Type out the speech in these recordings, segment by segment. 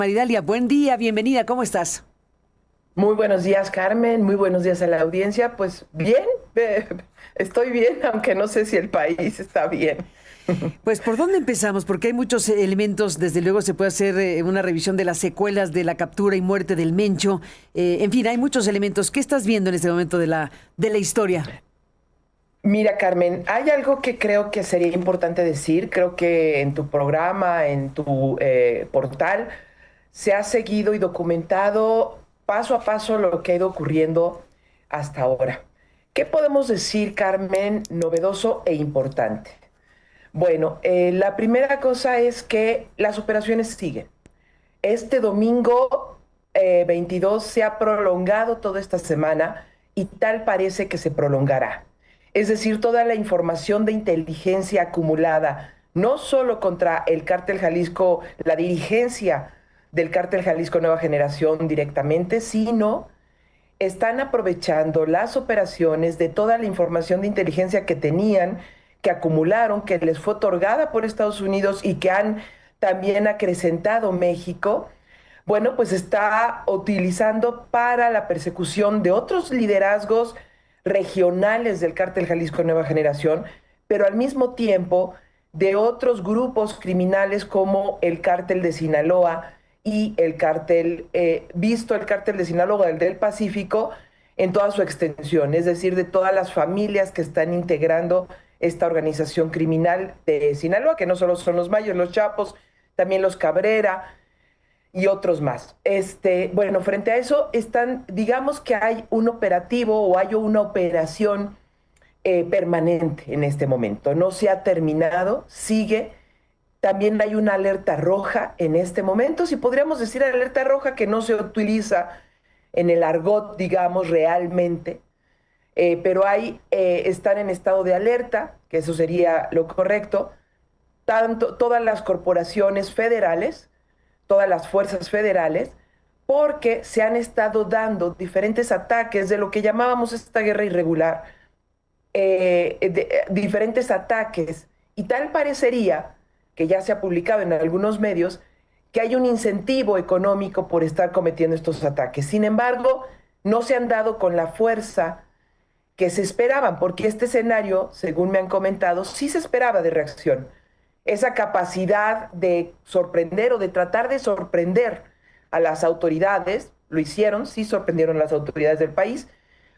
Maridalia, buen día, bienvenida, ¿cómo estás? Muy buenos días, Carmen. Muy buenos días a la audiencia. Pues bien, estoy bien, aunque no sé si el país está bien. Pues, ¿por dónde empezamos? Porque hay muchos elementos, desde luego se puede hacer una revisión de las secuelas de la captura y muerte del Mencho. En fin, hay muchos elementos. ¿Qué estás viendo en este momento de la historia? Mira, Carmen, hay algo que creo que sería importante decir. Creo que en tu programa, en tu portal, se ha seguido y documentado paso a paso lo que ha ido ocurriendo hasta ahora. ¿Qué podemos decir, Carmen, novedoso e importante? Bueno, la primera cosa es que las operaciones siguen. Este domingo 22 se ha prolongado toda esta semana y tal parece que se prolongará. Es decir, toda la información de inteligencia acumulada, no solo contra el cártel Jalisco, la dirigencia del cártel Jalisco Nueva Generación directamente, sino están aprovechando las operaciones de toda la información de inteligencia que tenían, que acumularon, que les fue otorgada por Estados Unidos y que han también acrecentado México. Bueno, pues está utilizando para la persecución de otros liderazgos regionales del cártel Jalisco Nueva Generación, pero al mismo tiempo de otros grupos criminales como el cártel de Sinaloa y el cártel, visto el cártel de Sinaloa, el del Pacífico, en toda su extensión, es decir, de todas las familias que están integrando esta organización criminal de Sinaloa, que no solo son los Mayos, los Chapos, también los Cabrera y otros más. Bueno, frente a eso están, digamos que hay un operativo o hay una operación permanente en este momento. No se ha terminado, sigue. También hay una alerta roja en este momento. Si podríamos decir alerta roja que no se utiliza en el argot, digamos, realmente, pero están en estado de alerta, que eso sería lo correcto, tanto todas las corporaciones federales, todas las fuerzas federales, porque se han estado dando diferentes ataques de lo que llamábamos esta guerra irregular, diferentes ataques, y tal parecería que ya se ha publicado en algunos medios que hay un incentivo económico por estar cometiendo estos ataques. Sin embargo, no se han dado con la fuerza que se esperaban, porque este escenario, según me han comentado, sí se esperaba de reacción. Esa capacidad de sorprender o de tratar de sorprender a las autoridades, lo hicieron, sí sorprendieron a las autoridades del país,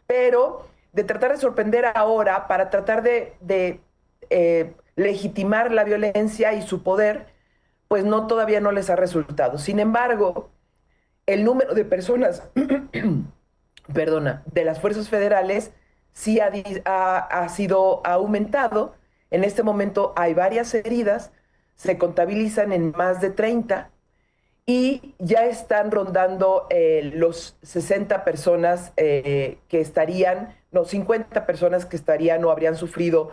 pero de tratar de sorprender ahora para tratar de legitimar la violencia y su poder, pues no, todavía no les ha resultado. Sin embargo, el número de personas, perdona, de las fuerzas federales sí ha sido ha aumentado. En este momento hay varias heridas, se contabilizan en más de 30 y ya están rondando los 60 personas que estarían, no, 50 personas que estarían o habrían sufrido,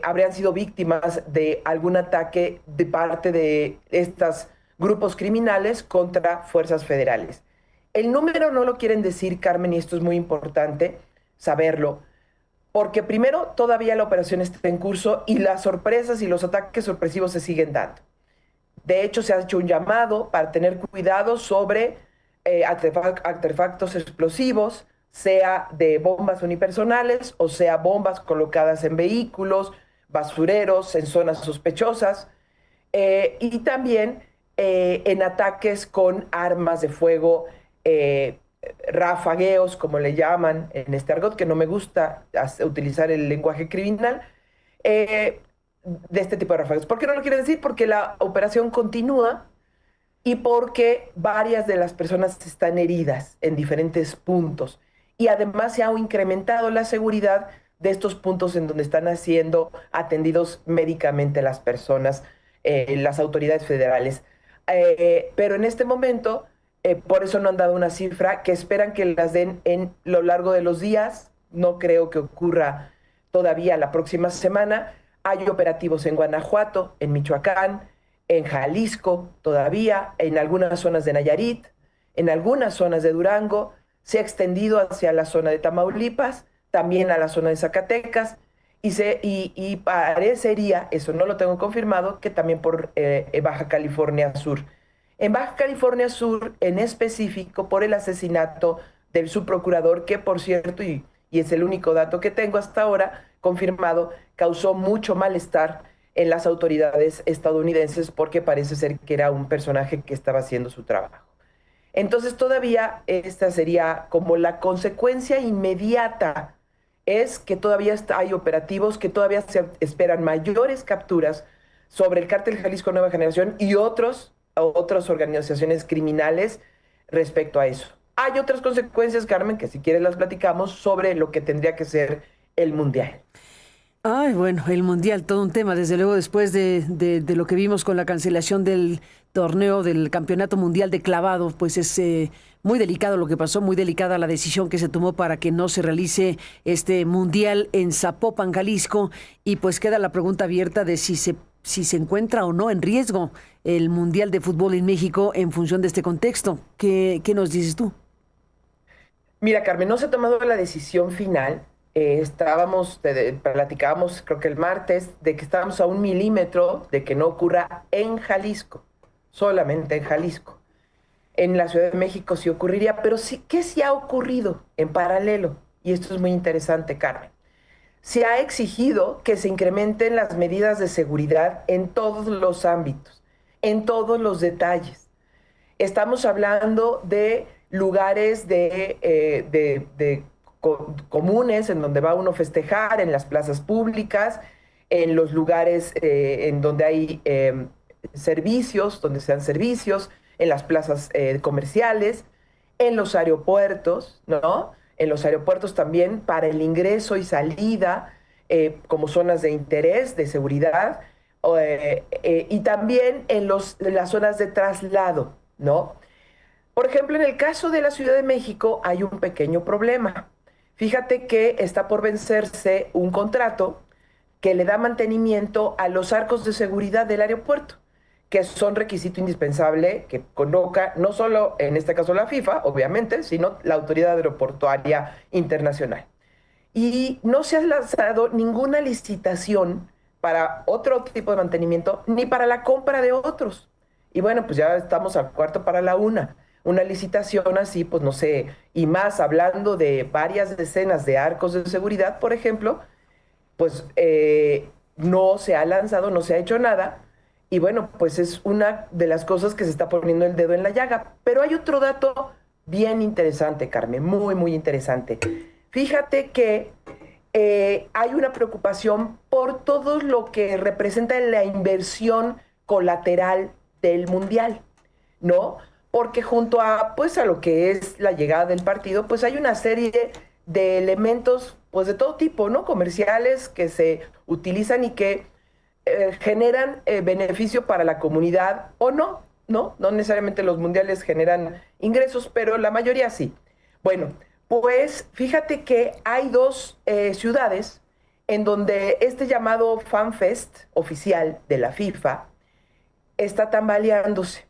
habrían sido víctimas de algún ataque de parte de estos grupos criminales contra fuerzas federales. El número no lo quieren decir, Carmen, y esto es muy importante saberlo, porque primero todavía la operación está en curso y las sorpresas y los ataques sorpresivos se siguen dando. De hecho, se ha hecho un llamado para tener cuidado sobre artefactos explosivos, sea de bombas unipersonales o sea bombas colocadas en vehículos, basureros, en zonas sospechosas, y también en ataques con armas de fuego, rafagueos, como le llaman en este argot, que no me gusta utilizar el lenguaje criminal, eh, de este tipo de ráfagas. ¿Por qué no lo quiere decir? Porque la operación continúa y porque varias de las personas están heridas en diferentes puntos. Y además se ha incrementado la seguridad de estos puntos en donde están siendo atendidos médicamente las personas, las autoridades federales. Pero en este momento, por eso no han dado una cifra, que esperan que las den en lo largo de los días. No creo que ocurra todavía la próxima semana. Hay operativos en Guanajuato, en Michoacán, en Jalisco todavía, en algunas zonas de Nayarit, en algunas zonas de Durango, se ha extendido hacia la zona de Tamaulipas, también a la zona de Zacatecas, y parecería, eso no lo tengo confirmado, que también por Baja California Sur. en Baja California Sur, en específico, por el asesinato del subprocurador, que por cierto, y es el único dato que tengo hasta ahora confirmado, causó mucho malestar en las autoridades estadounidenses porque parece ser que era un personaje que estaba haciendo su trabajo. Entonces todavía esta sería como la consecuencia inmediata, es que todavía hay operativos, que todavía se esperan mayores capturas sobre el Cártel Jalisco Nueva Generación y otras organizaciones criminales respecto a eso. Hay otras consecuencias, Carmen, que si quieres las platicamos sobre lo que tendría que ser el Mundial. Ay, bueno, el Mundial, todo un tema, desde luego después de lo que vimos con la cancelación del torneo del Campeonato Mundial de Clavado, pues es muy delicado lo que pasó, muy delicada la decisión que se tomó para que no se realice este Mundial en Zapopan, Jalisco, y pues queda la pregunta abierta de si se encuentra o no en riesgo el Mundial de Fútbol en México en función de este contexto. ¿Qué nos dices tú? Mira, Carmen, no se ha tomado la decisión final. Platicábamos, creo que el martes, de que estábamos a 1 milímetro de que no ocurra en Jalisco, solamente en Jalisco. En la Ciudad de México sí ocurriría, pero sí, ¿qué sí ha ocurrido en paralelo? Y esto es muy interesante, Carmen. Se ha exigido que se incrementen las medidas de seguridad en todos los ámbitos, en todos los detalles. Estamos hablando de lugares comunes en donde va uno a festejar, en las plazas públicas, en los lugares en donde hay servicios, donde sean servicios, en las plazas comerciales, en los aeropuertos, ¿no? En los aeropuertos también para el ingreso y salida, como zonas de interés, de seguridad, y también en las zonas de traslado, ¿no? Por ejemplo, en el caso de la Ciudad de México hay un pequeño problema. Fíjate que está por vencerse un contrato que le da mantenimiento a los arcos de seguridad del aeropuerto, que son requisito indispensable que conozca no solo en este caso la FIFA, obviamente, sino la Autoridad Aeroportuaria Internacional. Y no se ha lanzado ninguna licitación para otro tipo de mantenimiento, ni para la compra de otros. Y bueno, pues ya estamos al cuarto para la una licitación así, pues no sé, y más hablando de varias decenas de arcos de seguridad, por ejemplo, pues no se ha lanzado, no se ha hecho nada, y bueno, pues es una de las cosas que se está poniendo el dedo en la llaga. Pero hay otro dato bien interesante, Carmen, muy, muy interesante. Fíjate que hay una preocupación por todo lo que representa la inversión colateral del Mundial, ¿no? Porque junto a, pues, a lo que es la llegada del partido, pues hay una serie de elementos, pues, de todo tipo, ¿no? Comerciales que se utilizan y que generan beneficio para la comunidad o no, ¿no? No necesariamente los mundiales generan ingresos, pero la mayoría sí. Bueno, pues fíjate que hay dos ciudades en donde este llamado FanFest oficial de la FIFA está tambaleándose.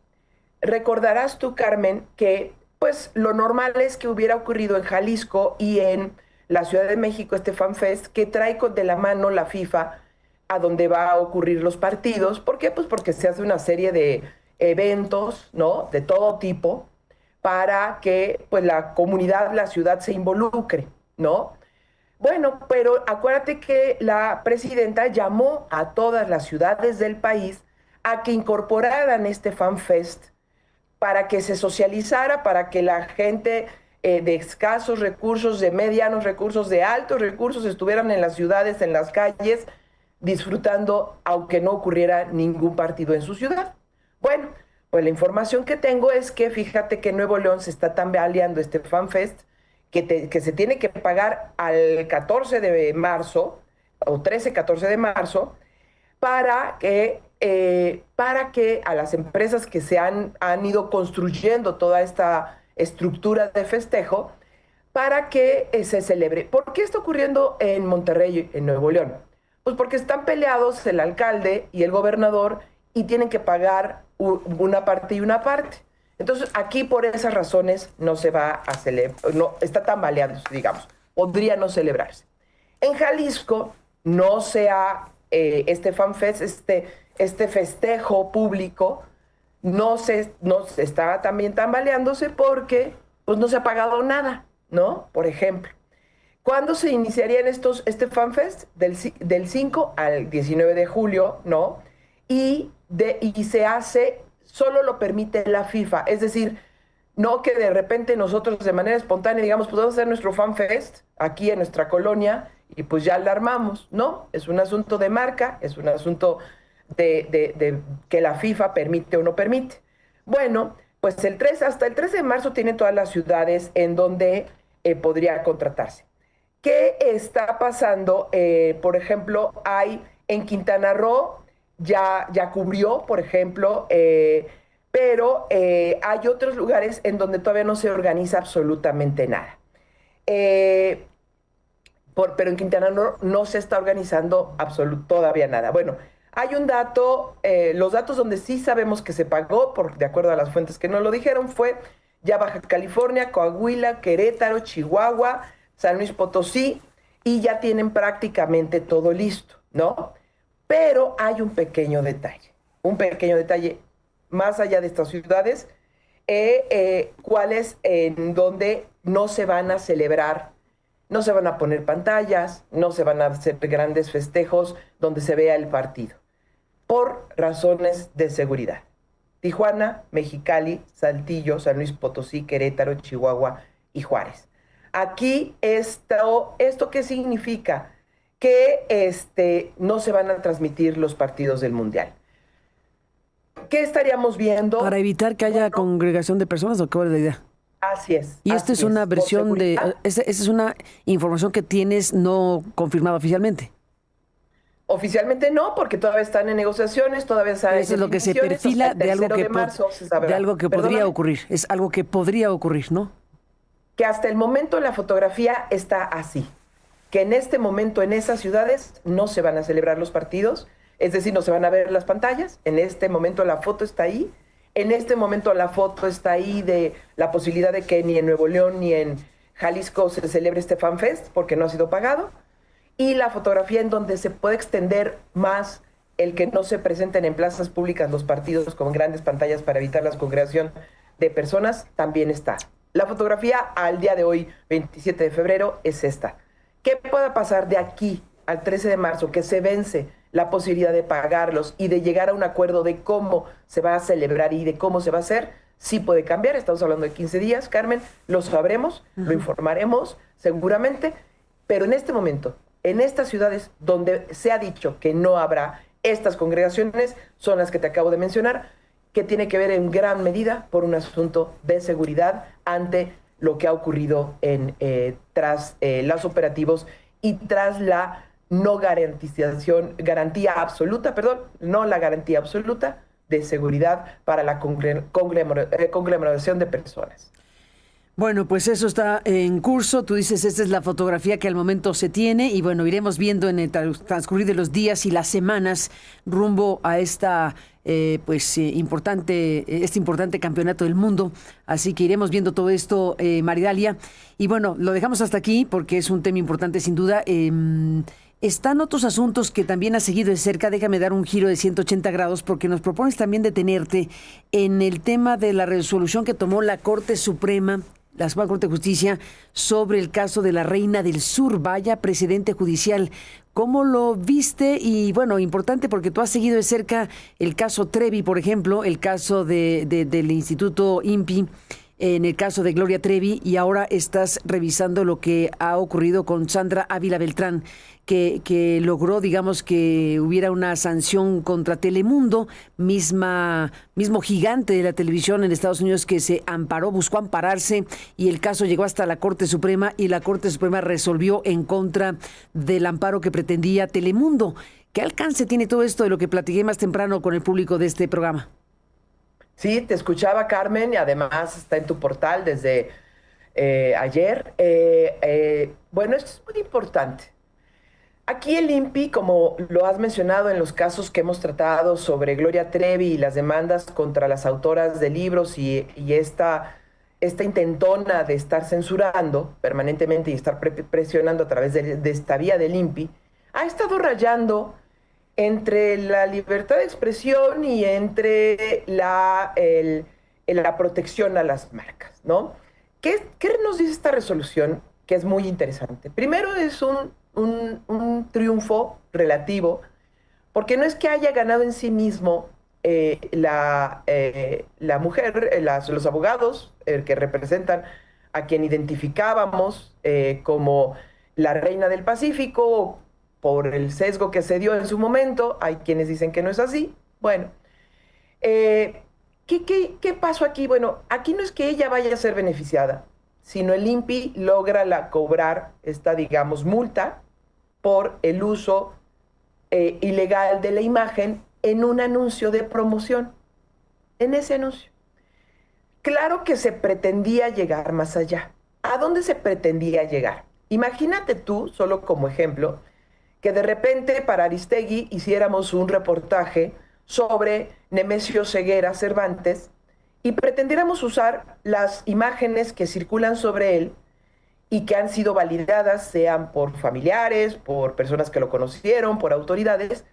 Recordarás tú, Carmen, que pues lo normal es que hubiera ocurrido en Jalisco y en la Ciudad de México este FanFest que trae de la mano la FIFA a donde va a ocurrir los partidos. ¿Por qué? Pues porque se hace una serie de eventos, ¿no? De todo tipo para que pues la comunidad, la ciudad se involucre, ¿no? Bueno, pero acuérdate que la presidenta llamó a todas las ciudades del país a que incorporaran este FanFest para que se socializara, para que la gente de escasos recursos, de medianos recursos, de altos recursos estuvieran en las ciudades, en las calles, disfrutando, aunque no ocurriera ningún partido en su ciudad. Bueno, pues la información que tengo es que fíjate que Nuevo León se está tambaleando este FanFest, que se tiene que pagar al 14 de marzo, o 13-14 de marzo, para que a las empresas que han ido construyendo toda esta estructura de festejo, para que se celebre. ¿Por qué está ocurriendo en Monterrey, en Nuevo León? Pues porque están peleados el alcalde y el gobernador y tienen que pagar una parte y una parte. Entonces, aquí por esas razones no se va a celebrar, no, está tambaleando, digamos, podría no celebrarse. En Jalisco no se ha, este FanFest, este festejo público, no se está también tambaleándose porque pues no se ha pagado nada, ¿no? Por ejemplo. ¿Cuándo se iniciarían este FanFest? Del 5 al 19 de julio, ¿no? Y se hace, solo lo permite la FIFA. Es decir, no que de repente nosotros de manera espontánea digamos, pues vamos a hacer nuestro FanFest aquí en nuestra colonia y pues ya la armamos. No, es un asunto de marca, es un asunto de que la FIFA permite o no permite. Bueno, pues hasta el 13 de marzo tienen todas las ciudades en donde podría contratarse. ¿Qué está pasando? Por ejemplo, hay en Quintana Roo, ya cubrió, por ejemplo, pero hay otros lugares en donde todavía no se organiza absolutamente nada. Pero en Quintana Roo no se está organizando todavía nada. Bueno, hay un dato, los datos donde sí sabemos que se pagó, de acuerdo a las fuentes que nos lo dijeron, fue ya Baja California, Coahuila, Querétaro, Chihuahua, San Luis Potosí, y ya tienen prácticamente todo listo, ¿no? Pero hay un pequeño detalle, más allá de estas ciudades, cuáles en donde no se van a celebrar, no se van a poner pantallas, no se van a hacer grandes festejos donde se vea el partido, por razones de seguridad. Tijuana, Mexicali, Saltillo, San Luis Potosí, Querétaro, Chihuahua y Juárez. Aquí ¿esto qué significa? Que no se van a transmitir los partidos del Mundial. ¿Qué estaríamos viendo? Para evitar que haya congregación de personas, ¿o qué es la idea? Así es. Y esta es una versión esta es una información que tienes no confirmada oficialmente. Oficialmente no, porque todavía están en negociaciones, todavía saben. Eso es lo que se perfila de algo que podría ocurrir. Es algo que podría ocurrir, ¿no? Que hasta el momento la fotografía está así, que en este momento en esas ciudades no se van a celebrar los partidos, es decir, no se van a ver las pantallas, en este momento la foto está ahí, en este momento la foto está ahí de la posibilidad de que ni en Nuevo León ni en Jalisco se celebre este FanFest porque no ha sido pagado, y la fotografía en donde se puede extender más el que no se presenten en plazas públicas los partidos con grandes pantallas para evitar la congregación de personas también está. La fotografía al día de hoy, 27 de febrero, es esta. ¿Qué pueda pasar de aquí al 13 de marzo, que se vence la posibilidad de pagarlos y de llegar a un acuerdo de cómo se va a celebrar y de cómo se va a hacer? Sí puede cambiar, estamos hablando de 15 días, Carmen, lo sabremos, lo informaremos seguramente, pero en este momento, en estas ciudades donde se ha dicho que no habrá estas congregaciones, son las que te acabo de mencionar, que tiene que ver en gran medida por un asunto de seguridad ante lo que ha ocurrido tras los operativos y tras la garantía absoluta de seguridad para la conglomeración de personas. Bueno, pues eso está en curso. Tú dices, esta es la fotografía que al momento se tiene y bueno, iremos viendo en el transcurrir de los días y las semanas rumbo a importante campeonato del mundo. Así que iremos viendo todo esto, Maridalia. Y bueno, lo dejamos hasta aquí porque es un tema importante sin duda. Están otros asuntos que también has seguido de cerca. Déjame dar un giro de 180 grados porque nos propones también detenerte en el tema de la resolución que tomó la Corte Suprema, la Suprema Corte de Justicia, sobre el caso de la Reina del Sur. Vaya precedente judicial. ¿Cómo lo viste? Y bueno, importante porque tú has seguido de cerca el caso Trevi, por ejemplo, el caso del Instituto INPI, en el caso de Gloria Trevi, y ahora estás revisando lo que ha ocurrido con Sandra Ávila Beltrán, que logró, digamos, que hubiera una sanción contra Telemundo, mismo gigante de la televisión en Estados Unidos, que se buscó ampararse, y el caso llegó hasta la Corte Suprema, y la Corte Suprema resolvió en contra del amparo que pretendía Telemundo. ¿Qué alcance tiene todo esto de lo que platiqué más temprano con el público de este programa? Sí, te escuchaba, Carmen, y además está en tu portal desde ayer. Bueno, esto es muy importante. Aquí el INPI, como lo has mencionado en los casos que hemos tratado sobre Gloria Trevi y las demandas contra las autoras de libros y esta intentona de estar censurando permanentemente y estar presionando a través de esta vía del INPI, ha estado rayando entre la libertad de expresión y entre la protección a las marcas, ¿no? ¿Qué nos dice esta resolución? Que es muy interesante. Primero es un triunfo relativo, porque no es que haya ganado en sí mismo la mujer, los abogados que representan a quien identificábamos como la reina del Pacífico, por el sesgo que se dio en su momento. Hay quienes dicen que no es así. Bueno, ¿qué pasó aquí? Bueno, aquí no es que ella vaya a ser beneficiada, sino el INPI logra cobrar esta, digamos, multa por el uso ilegal de la imagen en un anuncio de promoción, en ese anuncio. Claro que se pretendía llegar más allá. ¿A dónde se pretendía llegar? Imagínate tú, solo como ejemplo, que de repente para Aristegui hiciéramos un reportaje sobre Nemesio Ceguera Cervantes y pretendiéramos usar las imágenes que circulan sobre él y que han sido validadas, sean por familiares, por personas que lo conocieron, por autoridades,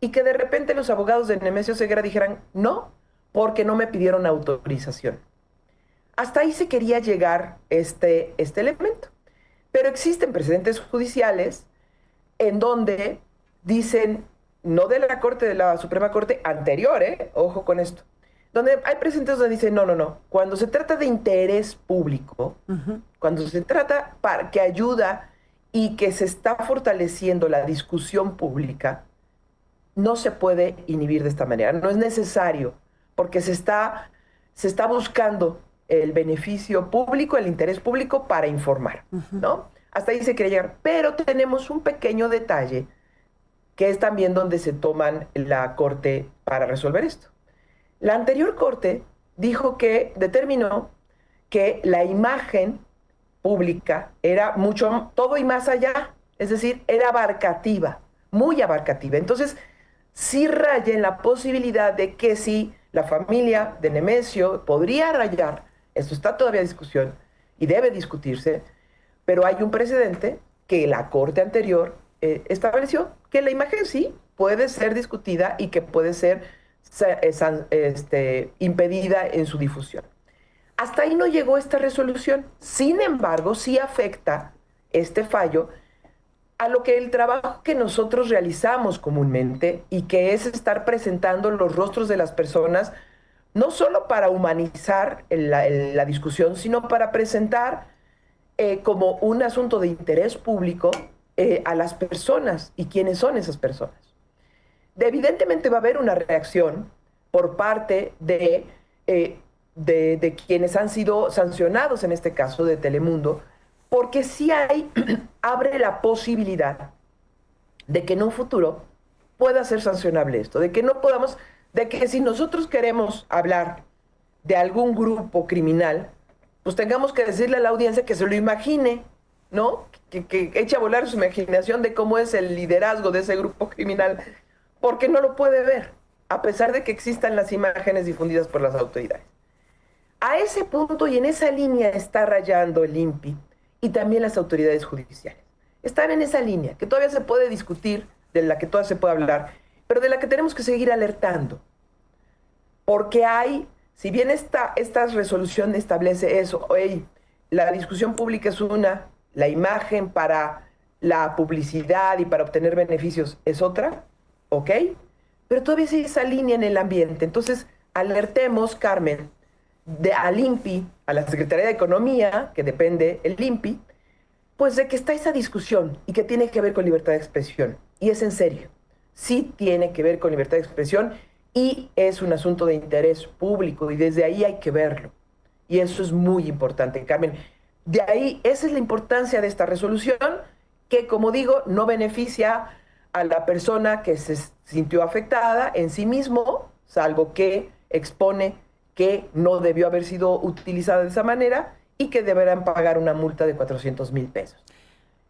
y que de repente los abogados de Nemesio Ceguera dijeran, no, porque no me pidieron autorización. Hasta ahí se quería llegar este elemento. Pero existen precedentes judiciales en donde dicen, no de la Corte, de la Suprema Corte anterior, ojo con esto, donde hay precedentes donde dicen, no, cuando se trata de interés público, cuando se trata que ayuda y que se está fortaleciendo la discusión pública, no se puede inhibir de esta manera, no es necesario, porque se está buscando el beneficio público, el interés público para informar, ¿no? Hasta ahí se quiere llegar, pero tenemos un pequeño detalle que es también donde se toman la Corte para resolver esto. La anterior Corte determinó que la imagen pública era todo y más allá, es decir, era abarcativa, muy abarcativa. Entonces, sí raya en la posibilidad de que si la familia de Nemesio podría rayar, esto está todavía en discusión y debe discutirse, pero hay un precedente que la Corte anterior estableció que la imagen sí puede ser discutida y que puede ser impedida en su difusión. Hasta ahí no llegó esta resolución. Sin embargo, sí afecta este fallo a lo que el trabajo que nosotros realizamos comúnmente y que es estar presentando los rostros de las personas, no solo para humanizar la discusión, sino para presentar como un asunto de interés público a las personas y quiénes son esas personas. Evidentemente va a haber una reacción por parte de quienes han sido sancionados, en este caso de Telemundo, porque sí abre la posibilidad de que en un futuro pueda ser sancionable esto, de que si nosotros queremos hablar de algún grupo criminal, pues tengamos que decirle a la audiencia que se lo imagine, ¿no? Que eche a volar su imaginación de cómo es el liderazgo de ese grupo criminal, porque no lo puede ver, a pesar de que existan las imágenes difundidas por las autoridades. A ese punto y en esa línea está rayando el INPI y también las autoridades judiciales. Están en esa línea, que todavía se puede discutir, de la que todavía se puede hablar, pero de la que tenemos que seguir alertando. Porque si bien esta resolución establece eso, la discusión pública es una, la imagen para la publicidad y para obtener beneficios es otra, ¿ok? Pero todavía sigue esa línea en el ambiente. Entonces, alertemos, Carmen, al INPI, a la Secretaría de Economía, que depende el INPI, pues de que está esa discusión y que tiene que ver con libertad de expresión. Y es en serio, sí tiene que ver con libertad de expresión y es un asunto de interés público y desde ahí hay que verlo. Y eso es muy importante, Carmen. De ahí, esa es la importancia de esta resolución, que como digo, no beneficia a la persona que se sintió afectada en sí mismo, salvo que expone que no debió haber sido utilizada de esa manera y que deberán pagar una multa de 400,000 pesos.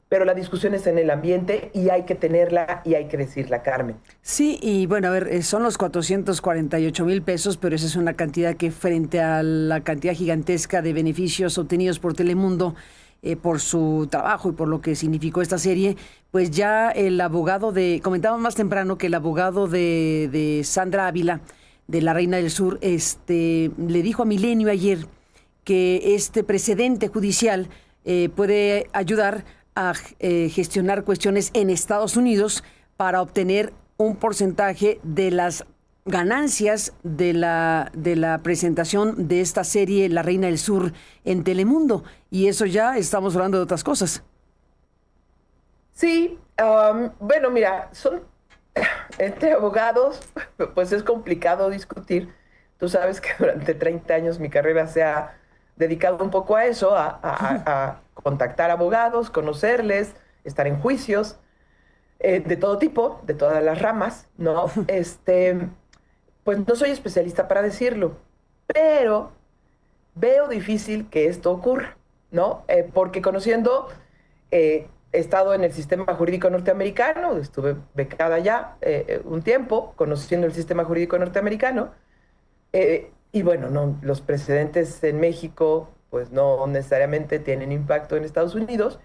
Pero la discusión está en el ambiente y hay que tenerla y hay que decirla, Carmen. Sí, y bueno, a ver, son los 448,000 pesos, pero esa es una cantidad que frente a la cantidad gigantesca de beneficios obtenidos por Telemundo, por su trabajo y por lo que significó esta serie, pues ya el abogado comentábamos más temprano que el abogado de Sandra Ávila, de La Reina del Sur, le dijo a Milenio ayer que este precedente judicial puede ayudar a gestionar cuestiones en Estados Unidos para obtener un porcentaje de las ganancias de la presentación de esta serie La Reina del Sur en Telemundo. Y eso ya estamos hablando de otras cosas. Sí, bueno, mira, entre abogados, pues es complicado discutir. Tú sabes que durante 30 años mi carrera se ha dedicado un poco a eso, a contactar abogados, conocerles, estar en juicios de todo tipo, de todas las ramas, ¿no? Pues no soy especialista para decirlo, pero veo difícil que esto ocurra, ¿no? Porque conociendo, he estado en el sistema jurídico norteamericano, estuve becada ya un tiempo, conociendo el sistema jurídico norteamericano, y bueno, no, los precedentes en México, pues no necesariamente tienen impacto en Estados Unidos.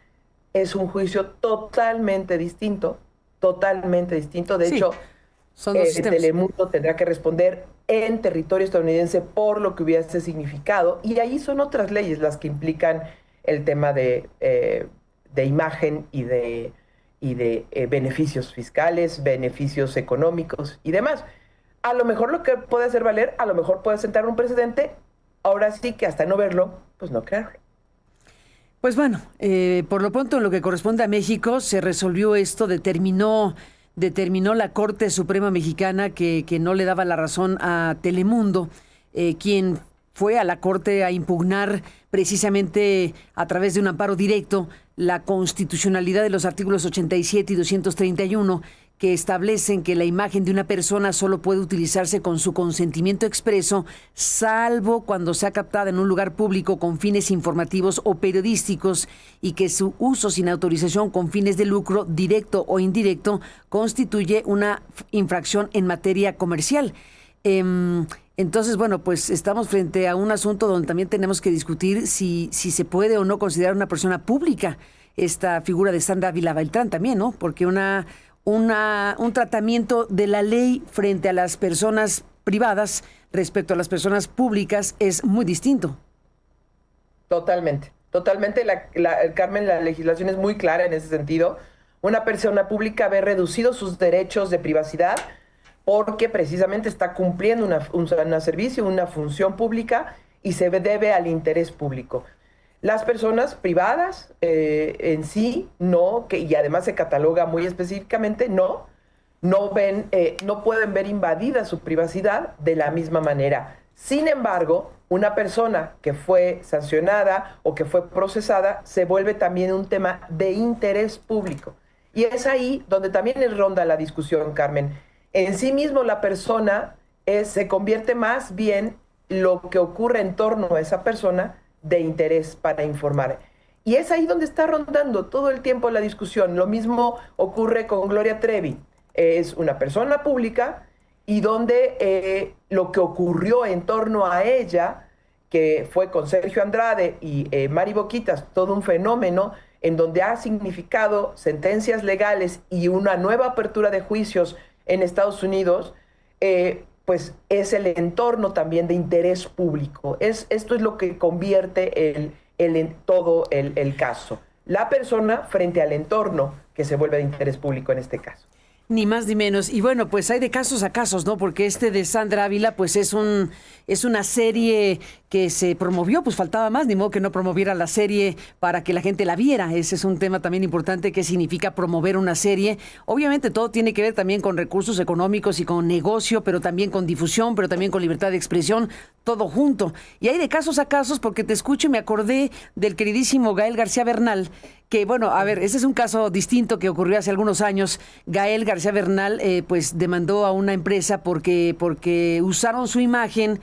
Es un juicio totalmente distinto, totalmente distinto. De hecho, Telemundo tendrá que responder en territorio estadounidense por lo que hubiese significado, y ahí son otras leyes las que implican el tema de imagen y de beneficios fiscales, beneficios económicos y demás. A lo mejor lo que puede hacer valer, a lo mejor puede sentar un precedente, ahora sí que hasta no verlo, pues no creerlo. Pues bueno, por lo pronto en lo que corresponde a México se resolvió esto, determinó la Corte Suprema Mexicana que no le daba la razón a Telemundo, quien fue a la Corte a impugnar precisamente a través de un amparo directo la constitucionalidad de los artículos 87 y 231, que establecen que la imagen de una persona solo puede utilizarse con su consentimiento expreso, salvo cuando sea captada en un lugar público con fines informativos o periodísticos, y que su uso sin autorización con fines de lucro, directo o indirecto, constituye una infracción en materia comercial. Entonces, bueno, pues estamos frente a un asunto donde también tenemos que discutir si se puede o no considerar una persona pública esta figura de Sandra Ávila Beltrán también, ¿no? Porque un tratamiento de la ley frente a las personas privadas respecto a las personas públicas es muy distinto. Totalmente. Carmen, la legislación es muy clara en ese sentido. Una persona pública ve reducidos sus derechos de privacidad porque precisamente está cumpliendo un servicio, una función pública, y se debe al interés público. Las personas privadas en sí, no, y además se cataloga muy específicamente, no pueden ver invadida su privacidad de la misma manera. Sin embargo, una persona que fue sancionada o que fue procesada se vuelve también un tema de interés público. Y es ahí donde también ronda la discusión, Carmen. En sí mismo la persona se convierte más bien lo que ocurre en torno a esa persona de interés para informar. Y es ahí donde está rondando todo el tiempo la discusión. Lo mismo ocurre con Gloria Trevi. Es una persona pública y donde lo que ocurrió en torno a ella, que fue con Sergio Andrade y Mari Boquitas, todo un fenómeno en donde ha significado sentencias legales y una nueva apertura de juicios en Estados Unidos, pues es el entorno también de interés público. Esto es lo que convierte todo el caso. La persona frente al entorno que se vuelve de interés público en este caso. Ni más ni menos. Y bueno, pues hay de casos a casos, ¿no? Porque de Sandra Ávila, pues es una serie que se promovió, pues faltaba más, ni modo que no promoviera la serie para que la gente la viera. Ese es un tema también importante, que significa promover una serie. Obviamente todo tiene que ver también con recursos económicos y con negocio, pero también con difusión, pero también con libertad de expresión, todo junto. Y hay de casos a casos, porque te escucho y me acordé del queridísimo Gael García Bernal, que bueno, a ver, ese es un caso distinto que ocurrió hace algunos años. Gael García Bernal pues demandó a una empresa porque usaron su imagen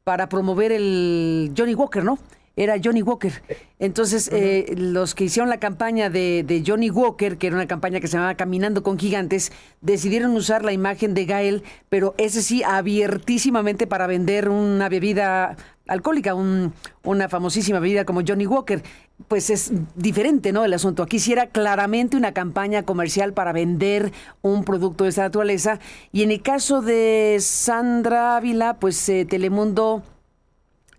para promover el Johnny Walker, ¿no? Era Johnny Walker. Entonces, los que hicieron la campaña de Johnny Walker, que era una campaña que se llamaba Caminando con Gigantes, decidieron usar la imagen de Gael, pero ese sí, abiertísimamente para vender una bebida alcohólica, una famosísima bebida como Johnny Walker. Pues es diferente, ¿no? El asunto. Aquí sí era claramente una campaña comercial para vender un producto de esa naturaleza. Y en el caso de Sandra Ávila, pues Telemundo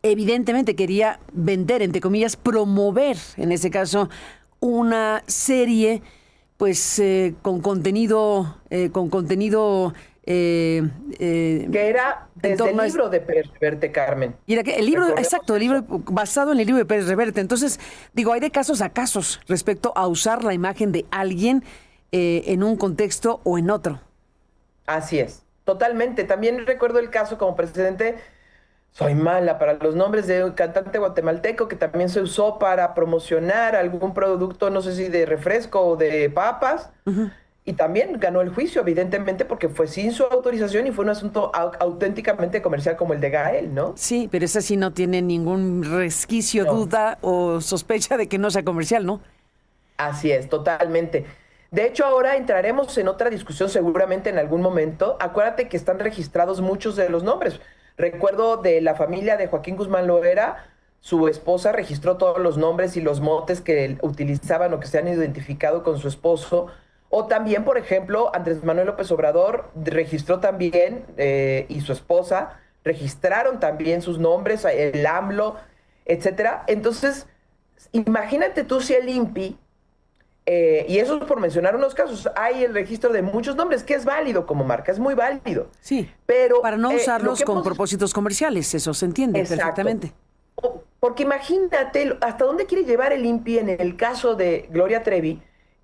evidentemente quería vender, entre comillas, promover, en ese caso, una serie, pues con contenido, que era desde el libro de Pérez Reverte, Carmen. Y era que el libro, Recordemos exacto, el libro basado en el libro de Pérez Reverte. Entonces, digo, hay de casos a casos respecto a usar la imagen de alguien en un contexto o en otro. Así es, totalmente. También recuerdo el caso como precedente, soy mala para los nombres, de un cantante guatemalteco que también se usó para promocionar algún producto, no sé si de refresco o de papas, y también ganó el juicio, evidentemente, porque fue sin su autorización y fue un asunto auténticamente comercial como el de Gael, ¿no? Sí, pero esa sí no tiene ningún resquicio, No. duda o sospecha de que no sea comercial, ¿no? Así es, totalmente. De hecho, ahora entraremos en otra discusión seguramente en algún momento. Acuérdate que están registrados muchos de los nombres. Recuerdo de la familia de Joaquín Guzmán Loera, su esposa registró todos los nombres y los motes que utilizaban o que se han identificado con su esposo. O también, por ejemplo, Andrés Manuel López Obrador registró también, y su esposa registraron también sus nombres, el AMLO, etcétera. Entonces, imagínate tú si el INPI, y eso es por mencionar unos casos, hay el registro de muchos nombres, que es válido como marca, es muy válido. Sí, Pero para no lo usarlos que con hemos- propósitos comerciales, eso se entiende Exacto. perfectamente. Porque imagínate hasta dónde quiere llevar el INPI en el caso de Gloria Trevi,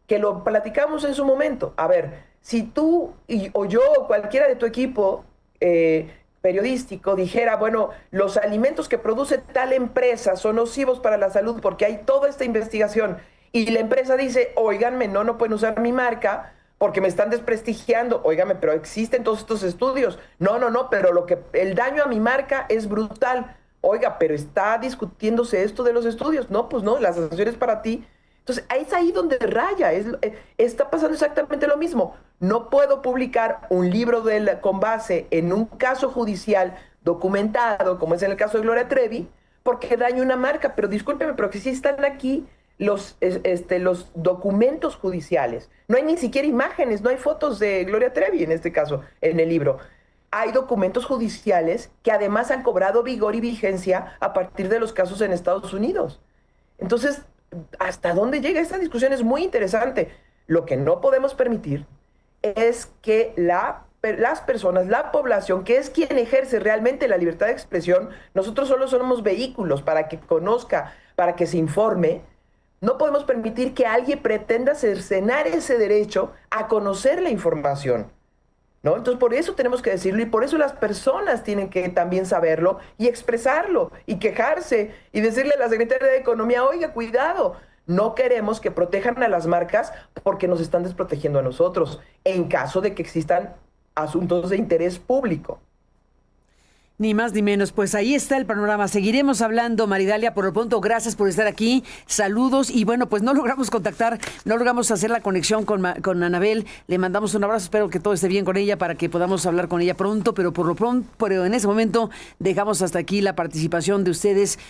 que lo platicamos en su momento. A ver, si tú o yo o cualquiera de tu equipo periodístico dijera, bueno, los alimentos que produce tal empresa son nocivos para la salud porque hay toda esta investigación y la empresa dice, óiganme, no pueden usar mi marca porque me están desprestigiando, óigame, pero existen todos estos estudios. No, pero el daño a mi marca es brutal. Oiga, pero está discutiéndose esto de los estudios. No, pues no, la sanción es para ti. Entonces, es ahí donde raya. Está pasando exactamente lo mismo. No puedo publicar un libro con base en un caso judicial documentado, como es en el caso de Gloria Trevi, porque daño una marca. Pero discúlpeme, pero que sí están aquí los documentos judiciales. No hay ni siquiera imágenes, no hay fotos de Gloria Trevi en este caso, en el libro. Hay documentos judiciales que además han cobrado vigor y vigencia a partir de los casos en Estados Unidos. Entonces, ¿hasta dónde llega? Esta discusión es muy interesante. Lo que no podemos permitir es que las personas, la población, que es quien ejerce realmente la libertad de expresión, nosotros solo somos vehículos para que conozca, para que se informe. No podemos permitir que alguien pretenda cercenar ese derecho a conocer la información, ¿no? Entonces, por eso tenemos que decirlo y por eso las personas tienen que también saberlo y expresarlo y quejarse y decirle a la Secretaría de Economía, oiga, cuidado, no queremos que protejan a las marcas porque nos están desprotegiendo a nosotros en caso de que existan asuntos de interés público. Ni más ni menos, pues ahí está el panorama. Seguiremos hablando, Maridalia, por lo pronto, gracias por estar aquí, saludos, y bueno, pues no logramos contactar, no logramos hacer la conexión con Anabel, le mandamos un abrazo, espero que todo esté bien con ella para que podamos hablar con ella pronto, pero en ese momento dejamos hasta aquí la participación de ustedes